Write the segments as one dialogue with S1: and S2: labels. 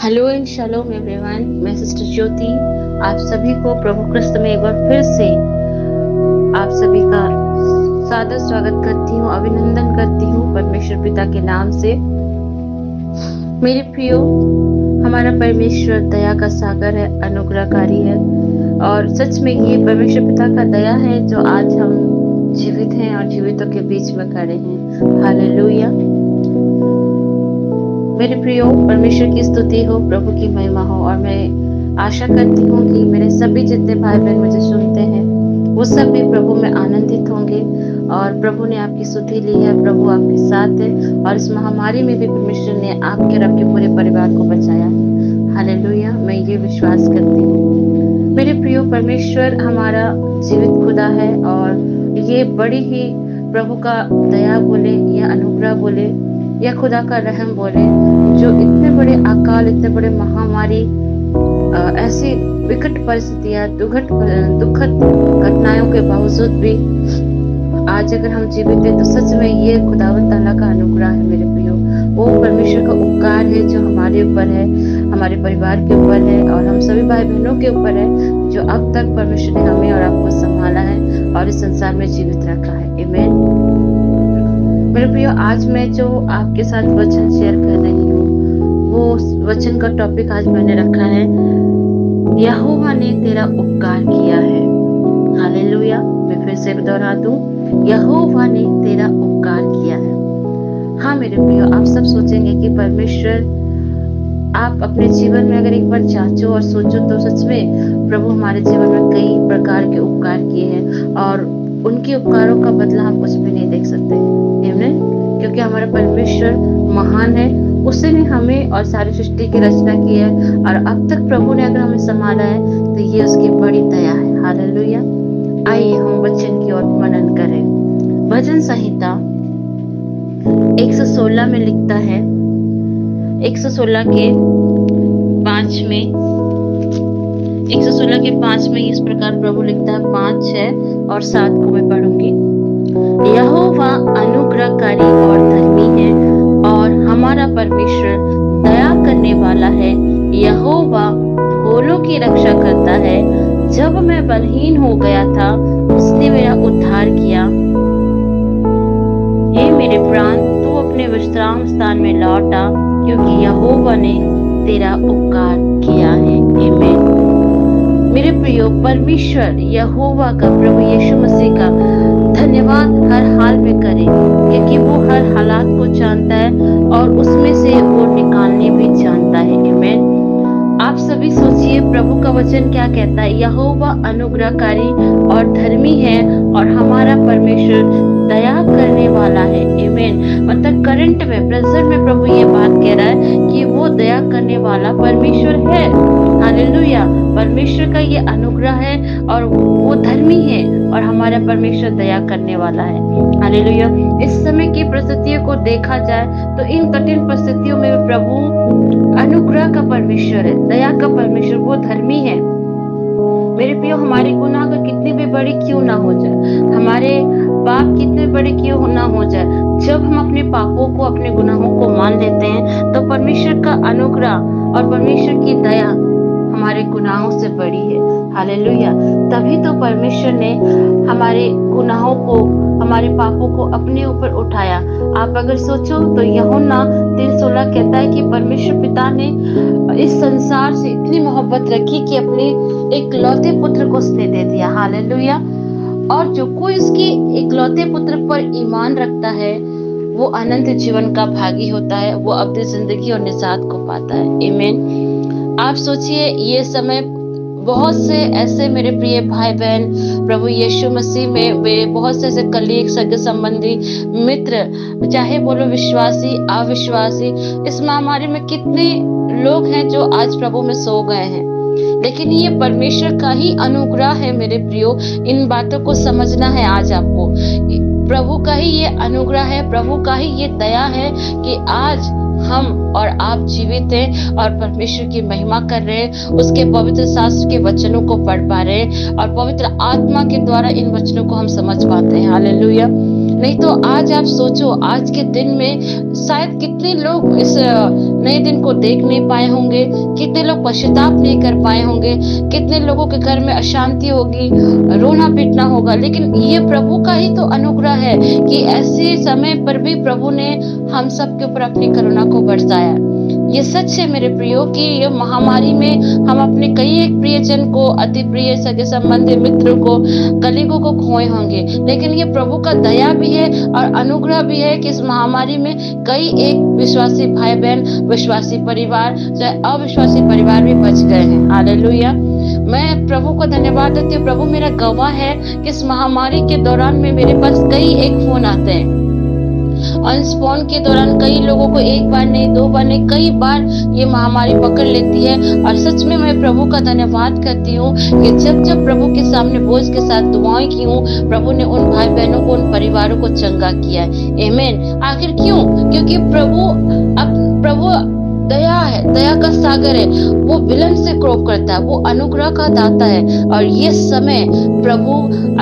S1: Hello and shalom everyone. मैं sister ज्योति आप सभी को प्रभु क्रिस्त में एक बार फिर से आप सभी का सादर स्वागत करती हूँ, अभिनंदन करती हूँ परमेश्वर पिता के नाम से। मेरे प्रियो, हमारा परमेश्वर दया का सागर है, अनुग्रहकारी है और सच में ये परमेश्वर पिता का दया है जो आज हम जीवित हैं और जीवितों के बीच में खड़े हैं। हालेलुया। मेरे प्रियो, परमेश्वर की स्तुति हो, प्रभु की महिमा हो और मैं आशा करती हूँ कि मेरे सभी जितने भाई बहन मुझे सुनते हैं वो सब भी प्रभु में आनंदित होंगे और प्रभु ने आपकी स्तुति ली है, प्रभु आपके साथ है और इस महामारी में भी परमेश्वर ने आपके और आपके पूरे परिवार को बचाया है। हालेलुया, मैं ये विश्वास करती हूँ। मेरे प्रियो, परमेश्वर हमारा जीवित खुदा है और ये बड़ी ही प्रभु का दया बोले या अनुग्रह बोले या खुदा का रहम बोले, जो इतने बड़े अकाल, इतने बड़े महामारी, ऐसी विकट परिस्थितियां, दुखद घटनाओं के बावजूद भी आज अगर हम जीवित हैं तो सच में ये खुदावंद ताला का अनुग्रह है। मेरे प्रियो, वो परमेश्वर का उपकार है जो हमारे ऊपर है, हमारे परिवार के ऊपर है और हम सभी भाई बहनों के ऊपर है, जो अब तक परमेश्वर ने हमें और आपको संभाला है और इस संसार में जीवित रखा है। आमीन। मेरे प्रियो, आज मैं जो आपके साथ वचन शेयर कर रही हूँ वो वचन का टॉपिक आज मैंने रखा है, यहोवा ने तेरा उपकार किया है। हालेलुया। मैं फिर से दोहरा दूं, यहोवा ने तेरा उपकार किया है। हाँ मेरे प्रियो, आप सब सोचेंगे कि परमेश्वर, आप अपने जीवन में अगर एक बार जांचो और सोचो तो सच में प्रभु हमारे जीवन में कई प्रकार के उपकार किए हैं और उनके उपकारों का बदला हम कुछ भी नहीं देख सकते। आमीन। क्योंकि हमारा परमेश्वर महान है, उसी ने हमें और सारी सृष्टि की रचना की है और अब तक प्रभु ने अगर हमें संभाला है तो ये उसकी बड़ी दया है। हालेलुया। आइए हम वचन की ओर मनन करें। भजन संहिता 116 में लिखता है, 116 के 5 में 116 के 5 में इस प्रकार प्रभु लिखता है, 5, 6 और 7 को मैं पढ़ूंगी। यहोवा अनुग्रहकारी और धर्मी है और हमारा परमेश्वर दया करने वाला है। यहोवा भोलों की रक्षा करता है। जब मैं बलहीन हो गया था उसने मेरा उद्धार किया। हे मेरे प्राण, तू अपने विश्राम स्थान में लौट आ, क्योंकि यहोवा ने तेरा उपकार किया है। आमीन। मेरे प्रियो, परमेश्वर यहोवा का, प्रभु यीशु मसीह का धन्यवाद हर हाल में करें, क्योंकि वो हर हालात को जानता है और उसमें से वो निकालने भी जानता है। आमीन। आप सभी सोचिए, प्रभु का वचन क्या कहता है, यहोवा अनुग्रहकारी और धर्मी है और हमारा परमेश्वर दया करने वाला है। आमीन। मतलब करंट में, प्रेजेंट में प्रभु ये बात कह रहा है कि वो दया करने वाला परमेश्वर है। हालेलुया। परमेश्वर का ये अनुग्रह है और वो धर्मी है और हमारा परमेश्वर दया करने वाला है। हालेलुया। इस समय की परिस्थितियों को देखा जाए तो इन कठिन परिस्थितियों में प्रभु अनुग्रह का परमेश्वर है, दया का परमेश्वर, वो धर्मी है। मेरे प्रियो, हमारे गुनाह अगर कितनी भी बड़ी क्यों ना हो जाए, हमारे पाप कितने बड़े क्यों ना हो जाए, जब हम अपने पापों को, अपने गुनाहों को मान लेते हैं तो परमेश्वर का अनुग्रह और परमेश्वर की दया हमारे गुनाहों से बड़ी है। हालेलुया। तभी तो परमेश्वर ने हमारे गुनाहों को, हमारे पापों को अपने ऊपर उठाया। आप अगर सोचो तो यूहन्ना 3:16 कहता है कि परमेश्वर पिता ने इस संसार से इतनी मोहब्बत रखी कि अपने इकलौते पुत्र को उसने दे दिया। हालेलुया। और जो कोई उसके इकलौते पुत्र पर ईमान रखता है वो अनंत जीवन का भागी होता है, वो अब्दी जिंदगी और निजात को पाता है। आमीन। आप सोचिए, ये समय बहुत से ऐसे मेरे प्रिय भाई बहन प्रभु यीशु मसीह में, वे बहुत से ऐसे कलीग, सगे संबंधी, मित्र, चाहे बोलो विश्वासी, अविश्वासी, इस महामारी में कितने लोग हैं जो आज प्रभु में सो गए हैं। लेकिन ये परमेश्वर का ही अनुग्रह है मेरे प्रियो। इन बातों को समझना है आज आपको। प्रभु का ही ये अनुग्रह है, प्रभु का ही ये दया है कि आज हम और आप जीवित हैं और परमेश्वर की महिमा कर रहे हैं, उसके पवित्र शास्त्र के वचनों को पढ़ पा रहे हैं और पवित्र आत्मा के द्वारा इन वचनों को हम समझ पाते हैं। हालेलुया। नहीं तो आज आप सोचो, आज के दिन में शायद कितने लोग इस नए दिन को देख नहीं पाए होंगे, कितने लोग पश्चाताप नहीं कर पाए होंगे, कितने लोगों के घर में अशांति होगी, रोना पीटना होगा। लेकिन ये प्रभु का ही तो अनुग्रह है कि ऐसे समय पर भी प्रभु ने हम सब के ऊपर अपनी करुणा को बरसाया। ये सच है मेरे प्रियो कि ये महामारी में हम अपने कई एक प्रियजन को, अति प्रिय सगे संबंधी मित्र को, कलीगों को खोए होंगे, लेकिन ये प्रभु का दया भी है और अनुग्रह भी है कि इस महामारी में कई एक विश्वासी भाई बहन, विश्वासी परिवार, चाहे अविश्वासी परिवार भी बच गए हैं। हालेलुया। मैं प्रभु को धन्यवाद देती हूँ। प्रभु मेरा गवाह है कि इस महामारी के दौरान में मेरे पास कई एक फोन आते हैं, और इस फोन के दौरान कई लोगों को एक बार नहीं, दो बार नहीं, कई बार ये महामारी पकड़ लेती है। और सच में मैं प्रभु का धन्यवाद करती हूँ कि जब जब प्रभु के सामने बोझ के साथ दुआएं की हूँ, प्रभु ने उन भाई बहनों को, उन परिवारों को चंगा किया है। आमीन। आखिर क्यों? क्योंकि प्रभु दया है, दया का सागर है। वो विलन से क्रोध करता है, वो अनुग्रह का दाता है। और ये समय प्रभु,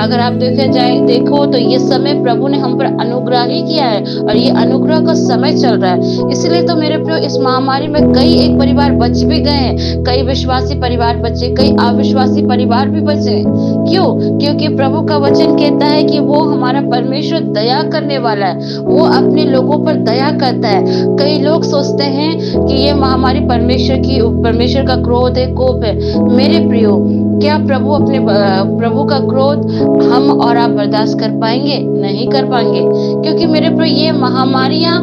S1: अगर आप देखो तो ये समय प्रभु ने हम पर अनुग्रह ही किया है, और ये अनुग्रह का समय चल रहा है। इसलिए तो मेरे प्रिय, इस महामारी में कई एक परिवार बच भी गए हैं, कई विश्वासी परिवार बचे, कई अविश्वासी परिवार भी बचे। क्यों? क्योंकि प्रभु का वचन कहता है कि वो हमारा परमेश्वर दया करने वाला है, वो अपने लोगों पर दया करता है। कई लोग सोचते हैं कि ये महामारी परमेश्वर का क्रोध है, कोप है। मेरे प्रियो, क्या प्रभु का क्रोध हम और आप बर्दाश्त कर पाएंगे? नहीं कर पाएंगे, क्योंकि मेरे प्रियो ये महामारियां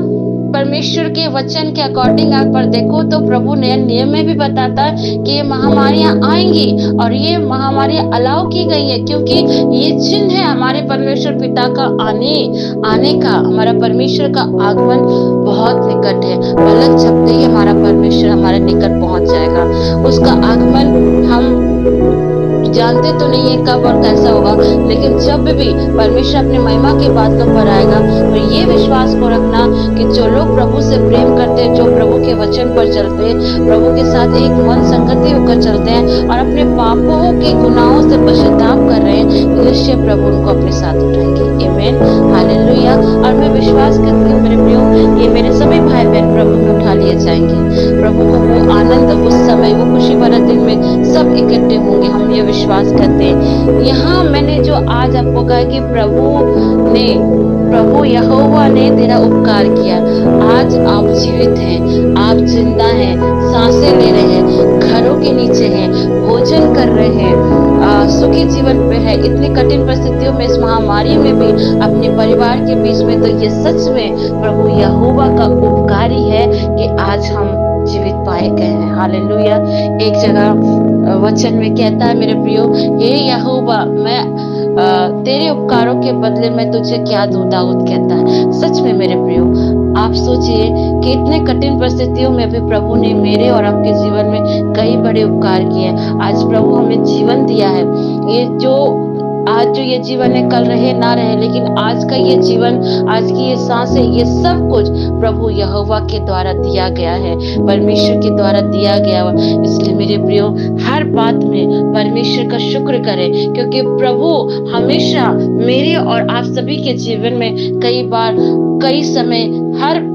S1: परमेश्वर के वचन के अकॉर्डिंग आप पर देखो तो प्रभु नए नियम में भी बताता है कि ये महामारियां आएंगी, और ये महामारियां अलाउ की गई है क्योंकि ये चिन्ह है हमारे परमेश्वर पिता का आने का। हमारा परमेश्वर का आगमन बहुत निकट है। पलक झपकते ही हमारा परमेश्वर हमारे निकट पहुंच जाएगा। उसका आगमन हम जानते तो नहीं है कब और कैसा होगा, लेकिन जब भी परमेश्वर अपने महिमा के बादलों पर आएगा, तो ये विश्वास को रखना कि जो लोग प्रभु से प्रेम करते हैं, जो प्रभु के वचन पर चलते हैं, प्रभु के साथ एक मन संगति होकर चलते हैं और अपने पापों के गुनाहों से पश्चाताप कर रहे हैं, निश्चय प्रभु उनको अपने साथ उठाएंगे। आमीन। हालेलुया। और मैं विश्वास करती हूँ मेरे प्रियो, ये मेरे सभी भाई बहन प्रभु में उठा लिए जाएंगे। प्रभु को वो आनंद, उस समय, वो खुशी भरा दिन में सब इकट्ठे होंगे, हम ये विश्वास करते हैं। यहाँ मैंने जो आज आपको कहा कि प्रभु यहोवा ने तेरा उपकार किया। आज आप जीवित हैं, आप जिंदा हैं, सांसें ले रहे हैं, घरों के नीचे हैं, भोजन कर रहे हैं, सुखी जीवन पे है। इतनी कठिन परिस्थितियों में, इस महामारी में भी अपने परिवार के बीच में, तो ये सच में प्रभु यहोवा का उपकार ही है कि आज हम जीवित पाए गए हैं। हालेलुया। एक जगह वचन में कहता है मेरे प्रियो, हे यहोवा, मैं तेरे उपकारों के बदले में तुझे क्या दूं? दाऊद कहता है। सच में मेरे प्रियो, आप सोचिए कि इतने कठिन परिस्थितियों में भी प्रभु ने मेरे और आपके जीवन में कई बड़े उपकार किए। आज प्रभु हमें जीवन दिया है। आज जो ये जीवन है कल रहे ना रहे, लेकिन आज का ये जीवन, आज की ये सांसें, ये सब कुछ प्रभु यहोवा के द्वारा दिया गया है, परमेश्वर के द्वारा दिया गया है। इसलिए मेरे प्रियो, हर बात में परमेश्वर का शुक्र करें, क्योंकि प्रभु हमेशा मेरे और आप सभी के जीवन में कई बार, कई समय, हर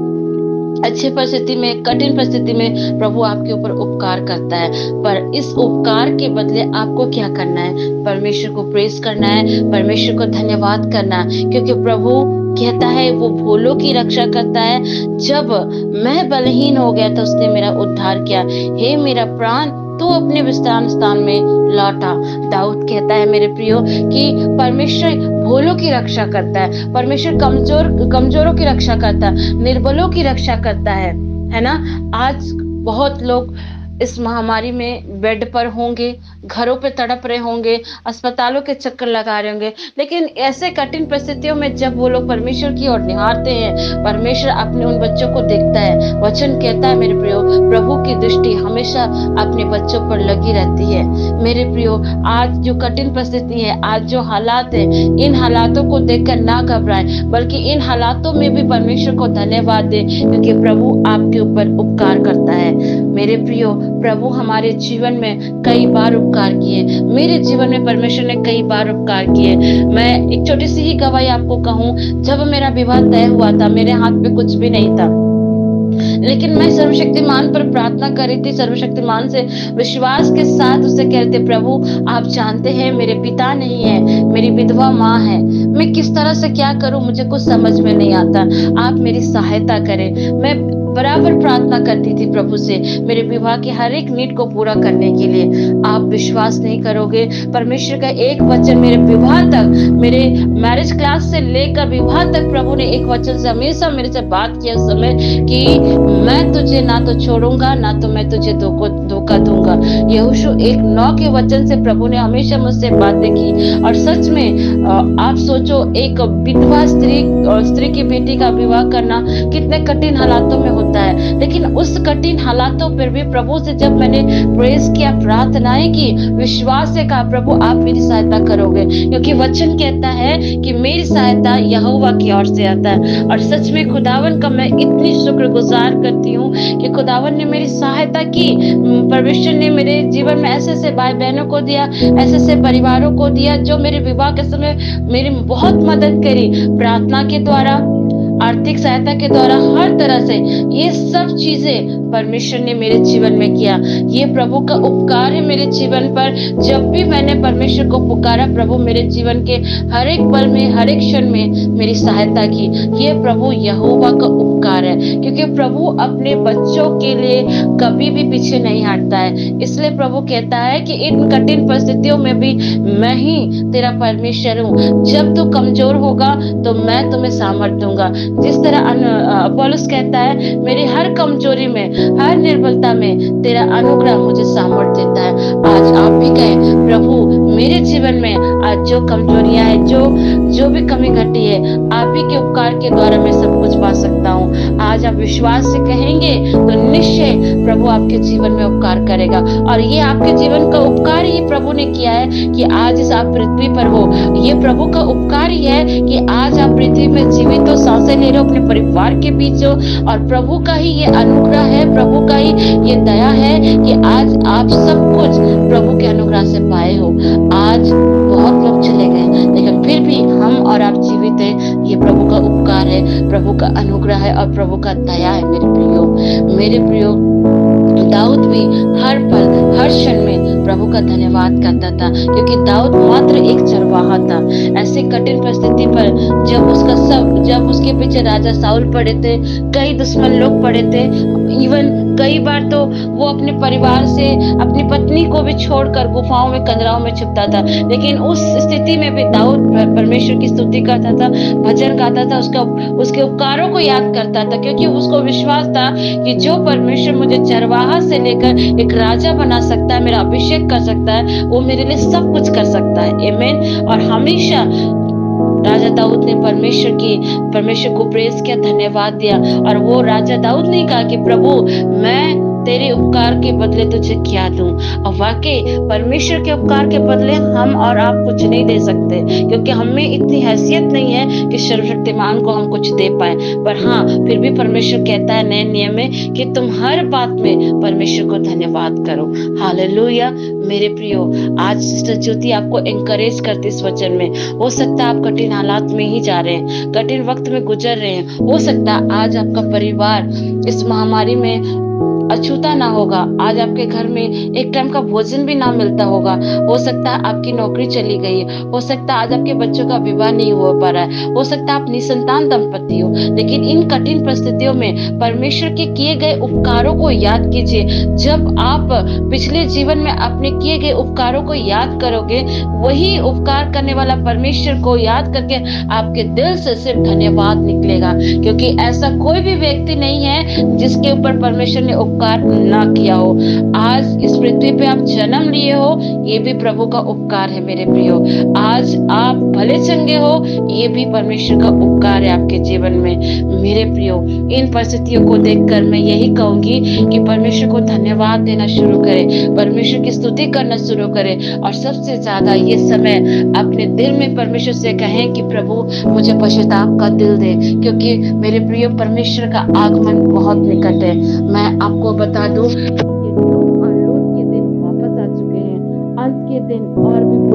S1: अच्छी परिस्थिति में, कठिन परिस्थिति में प्रभु आपके ऊपर उपकार करता है। पर इस उपकार के बदले आपको क्या करना है? परमेश्वर को प्रेज करना है, परमेश्वर को धन्यवाद करना है, क्योंकि प्रभु कहता है वो भूलों की रक्षा करता है। जब मैं बलहीन हो गया तो उसने मेरा उद्धार किया। हे मेरा प्राण, तू अपने विश्राम स्थान में लौटा। दाऊद कहता है मेरे प्रियो कि परमेश्वर भूलों की रक्षा करता है, परमेश्वर कमजोरों की रक्षा करता है, निर्बलों की रक्षा करता है ना। आज बहुत लोग इस महामारी में बेड पर होंगे, घरों पे तड़प रहे होंगे, अस्पतालों के चक्कर लगा रहे होंगे, लेकिन ऐसे कठिन परिस्थितियों में जब वो लोग परमेश्वर की ओर निहारते हैं, परमेश्वर अपने उन बच्चों को देखता है। वचन कहता है मेरे प्रियो, प्रभु की दृष्टि हमेशा अपने बच्चों पर लगी रहती है। मेरे प्रियो, आज जो कठिन परिस्थिति है, आज जो हालात है, इन हालातों को देखकर ना घबराएं, बल्कि इन हालातों में भी परमेश्वर को धन्यवाद दें, क्योंकि प्रभु आपके ऊपर उपकार करता है। मेरे प्रियो, प्रभु हमारे जीवन में कई बार उपकार किए। मेरे जीवन में परमेश्वर ने कई बार उपकार किए। मैं एक छोटी सी ही गवाही आपको कहूँ, जब मेरा विवाह तय हुआ था, मेरे हाथ में कुछ भी नहीं था, लेकिन मैं सर्वशक्तिमान पर प्रार्थना कर रही थी, सर्वशक्तिमान से विश्वास के साथ उसे कह रहे थे, प्रभु आप जानते हैं मेरे पिता नहीं है, मेरी विधवा माँ है, मैं किस तरह से क्या करूं, मुझे कुछ समझ में नहीं आता, आप मेरी सहायता करें। मैं बराबर प्रार्थना करती थी प्रभु से मेरे विवाह के हर एक नीड को पूरा करने के लिए। आप विश्वास नहीं करोगे, परमेश्वर का एक वचन मेरे विवाह तक, मेरे मैरिज क्लास से लेकर विवाह तक प्रभु ने एक वचन से हमेशा मेरे से बात किया उस समय कि मैं तुझे ना तो छोड़ूंगा ना तो मैं तुझे धोखा दूंगा। यहोशू 1:9 के वचन से प्रभु ने हमेशा मुझसे बातें की। और सच में आप सोचो, एक विधवा स्त्री की बेटी का विवाह करना कितने कठिन हालातों में होता है, लेकिन उस कठिन हालातों पर भी प्रभु से जब मैंने प्रेस किया, प्रार्थनाएं की, विश्वास से कहा प्रभु आप मेरी सहायता करोगे, क्योंकि वचन कहता है कि मेरी सहायता यहोवा की ओर से आता है। और सच में खुदावन का मैं इतनी शुक्रगुजार करती हूँ कि खुदावन ने मेरी सहायता की। परमेश्वर ने मेरे जीवन में ऐसे ऐसे भाई बहनों को दिया, ऐसे ऐसे परिवारों को दिया जो मेरे विवाह के समय मेरी बहुत मदद करी, प्रार्थना के द्वारा, आर्थिक सहायता के द्वारा, हर तरह से। ये सब चीजें परमेश्वर ने मेरे जीवन में किया। ये प्रभु का उपकार है मेरे जीवन पर। जब भी मैंने परमेश्वर को पुकारा, प्रभु मेरे जीवन के हर एक पल में, हर एक क्षण में मेरी सहायता की। ये प्रभु यहोवा का उपकार है, क्योंकि प्रभु अपने बच्चों के लिए कभी भी पीछे नहीं हटता है। इसलिए प्रभु कहता है कि इन कठिन परिस्थितियों में भी मैं ही तेरा परमेश्वर हूँ। जब तू कमजोर होगा तो मैं तुम्हें सामर्थ दूंगा। जिस तरह पौलुस कहता है, मेरी हर कमजोरी में, हर निर्बलता में तेरा अनुग्रह मुझे सामर्थ देता है। आज आप भी कहें, प्रभु मेरे जीवन में आज जो कमजोरियां है, जो भी कमी घटी है, आप ही के उपकार के द्वारा मैं सब कुछ पा सकता हूँ। आज आप विश्वास से कहेंगे तो निश्चय प्रभु आपके जीवन में उपकार करेगा। और ये आपके जीवन का उपकार ही प्रभु ने किया है कि आज इस आप पृथ्वी पर हो। ये प्रभु का उपकार ही है कि आज आप पृथ्वी में जीवित हो, सांसें ले रहे हो, अपने परिवार के बीच हो। और प्रभु का ही ये अनुग्रह है, प्रभु का ही ये दया है कि आज आप सब कुछ प्रभु के अनुग्रह से पाए हो। आज बहुत लोग चले गए, लेकिन फिर भी हम और आप जीवित हैं। ये प्रभु का उपकार है, प्रभु का अनुग्रह है और प्रभु का दया है। मेरे प्रियो दाऊद भी हर पल, हर क्षण में प्रभु का धन्यवाद करता था, क्योंकि दाऊद मात्र एक चरवाहा था। ऐसे कठिन परिस्थिति पर जब उसके पीछे राजा साउल पड़े थे, कई दुश्मन लोग पड़े थे, इवन कई बार तो वो अपने परिवार से, अपनी पत्नी को भी छोड़कर गुफाओं में, कंदराओं में छुपता था। लेकिन उस स्थिति में भी दाऊद परमेश्वर की स्तुति करता था, भजन गाता था, उसके उपकारों को याद करता था, क्योंकि उसको विश्वास था कि जो परमेश्वर मुझे चरवाहा से लेकर एक राजा बना सकता है, मेरा अभिषेक कर सकता है, वो मेरे लिए सब कुछ कर सकता है। आमीन। और हमेशा राजा दाऊद ने परमेश्वर को प्रेज किया, धन्यवाद दिया। और वो राजा दाऊद ने कहा कि प्रभु मैं तेरे उपकार के बदले तुझे क्या दूं। और वाकई परमेश्वर के उपकार के बदले हम और आप कुछ नहीं दे सकते, क्योंकि हमें इतनी हैसियत नहीं है कि सर्वशक्तिमान को हम कुछ दे पाए। पर हाँ, फिर भी परमेश्वर कहता है नए नियम में कि तुम हर बात में परमेश्वर को धन्यवाद करो। हालेलुया। मेरे प्रियो, आज सिस्टर ज्योति आपको एनकरेज करती इस वचन में। हो सकता है आप कठिन हालात में ही जा रहे हैं, कठिन वक्त में गुजर रहे हैं। हो सकता है आज आपका परिवार इस महामारी में अछूता ना होगा, आज आपके घर में एक टाइम का भोजन भी ना मिलता होगा। हो सकता है आपकी नौकरी चली गई है, हो सकता है आज आपके बच्चों का विवाह नहीं हो पा रहा है, हो सकता है आप निसंतान दंपति हो। लेकिन इन कठिन परिस्थितियों में परमेश्वर के किए गए उपकारों को याद कीजिए। जब आप पिछले जीवन में अपने किए गए उपकारों को याद करोगे, वही उपकार करने वाला परमेश्वर को याद करके आपके दिल से सिर्फ धन्यवाद निकलेगा, क्योंकि ऐसा कोई भी व्यक्ति नहीं है जिसके ऊपर परमेश्वर ने उपकार ना किया हो। आज इस पृथ्वी पे आप जन्म लिए हो, ये भी प्रभु का उपकार है मेरे प्रियो। आज आप भले चंगे हो, ये भी परमेश्वर का उपकार है आपके जीवन में। मेरे प्रियो, इन परिस्थितियों को देखकर मैं यही कहूंगी कि परमेश्वर को धन्यवाद देना शुरू करें, परमेश्वर की स्तुति करना शुरू करें। और सबसे ज्यादा ये समय अपने दिल में परमेश्वर से कहें कि प्रभु मुझे पश्चाताप का दिल दे, क्योंकि मेरे प्रियो परमेश्वर का आगमन बहुत निकट है। मैं आपको बता दूं,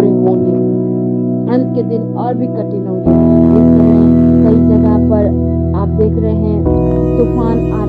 S1: बुरे होंगे। अंत के दिन और भी कठिन होंगे। इस समय कई जगह पर आप देख रहे हैं तूफान आ